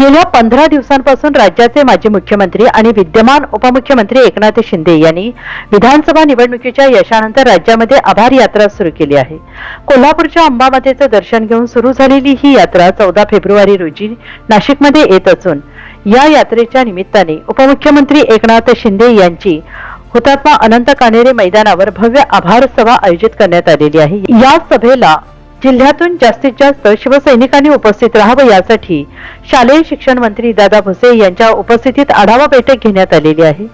गेल्या 15 दिवसांपासून राज्याचे माजी मुख्यमंत्री आणि विद्यमान उपमुख्यमंत्री एकनाथ शिंदे यांनी विधानसभा निवडणुकीच्या यशानंतर राज्यामध्ये आभार यात्रा सुरू केली आहे। कोल्हापूरच्या अंबामातेचे दर्शन घेऊन सुरू झालेली ही यात्रा 14 फेब्रुवारी रोजी नाशिकमध्ये येत असून या यात्रेच्या निमित्ताने उपमुख्यमंत्री एकनाथ शिंदे यांची हुतात्मा अनंत कान्हेरे मैदानावर भव्य आभार सभा आयोजित करण्यात आलेली आहे। या सभेला जिल्ह्यातून जास्तीत जास्त शिवसैनिकांनी उपस्थित राहावं यासाठी शालेय शिक्षण मंत्री दादा भुसे यांच्या उपस्थितीत आढावा बैठक घेण्यात आलेली आहे।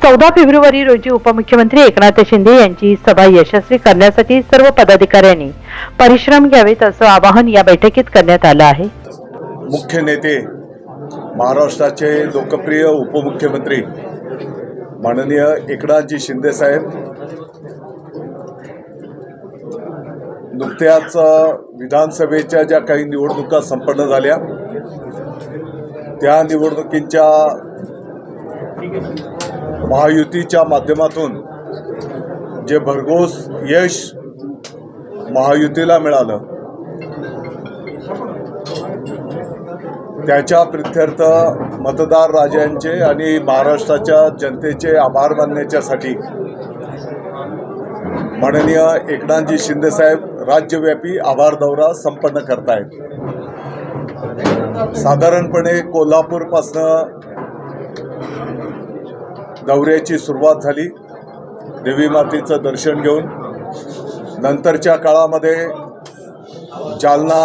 14 फेब्रुवारी रोजी उपमुख्यमंत्री एकनाथ शिंदे यांची सभा यशस्वी करण्यासाठी सर्व पदाधिकाऱ्यांनी परिश्रम घ्यावेत असं आवाहन या बैठकीत करण्यात आलं आहे। मुख्य नेते महाराष्ट्राचे लोकप्रिय उपमुख्यमंत्री माननीय एकनाथजी शिंदे साहेब नुकत्याच विधानसभेच्या ज्या काही निवडणुका संपन्न झाल्या त्या निवडणुकींच्या महायुतीच्या माध्यमातून जे भरघोस यश महायुतीला मिळालं त्याच्या प्रित्यर्थ मतदार राजांचे आणि महाराष्ट्राच्या जनतेचे आभार मानण्यासाठी माननीय एकनाथजी शिंदे साहेब राज्यव्यापी आभार दौरा संपन्न करतायत। साधारणपणे कोल्हापूरपासून दौऱ्याची सुरुवात झाली, देवी मातेचं दर्शन घेऊन नंतरच्या काळामध्ये जालना,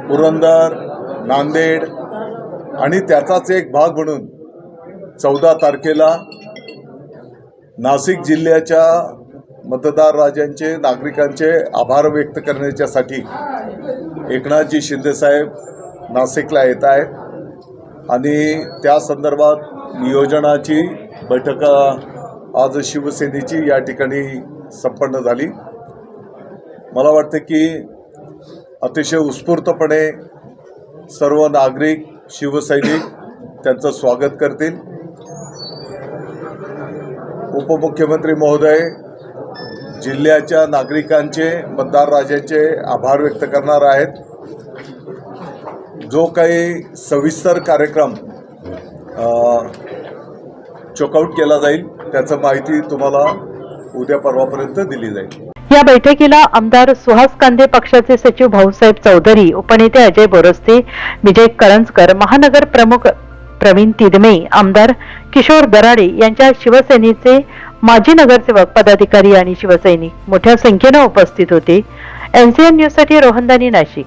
पुरंदर, नांदेड आणि त्याचाच एक भाग म्हणून 14 तारखेला नाशिक जिल्ह्याच्या मतदार राजांचे नागरिकांचे आभार व्यक्त करण्यासाठी एकनाथजी शिंदे साहेब नाशिकला येत आहेत आणि त्या संदर्भात नियोजनाची बैठक आज शिवसेनेची या ठिकाणी संपन्न झाली। मला वाटतं की अतिशय उत्स्फूर्तपणे सर्व नागरिक शिवसैनिक त्यांचं स्वागत करतील। उपमुख्यमंत्री महोदय जिल्ह्याच्या नागरिकांचे मतदार राजांचे आभार व्यक्त करणार आहेत। जो काही सविस्तर कार्यक्रम चेकआउट केला जाईल त्याची माहिती तुम्हाला उद्या परवापर्यंत दिली जाईल। या बैठकीला आमदार सुहास कांदे, पक्षाचे सचिव भाऊसाहेब चौधरी, उपनेते अजय बोरस्ते, विजय करंजकर, महानगर प्रमुख प्रवीण तिदमे, आमदार किशोर दराडे यांच्या शिवसेनेचे माजी नगरसेवक, पदाधिकारी आणि शिवसैनिक मोठ्या संख्येने उपस्थित होते। NCN न्यूज साठी रोहनदानी, नाशिक।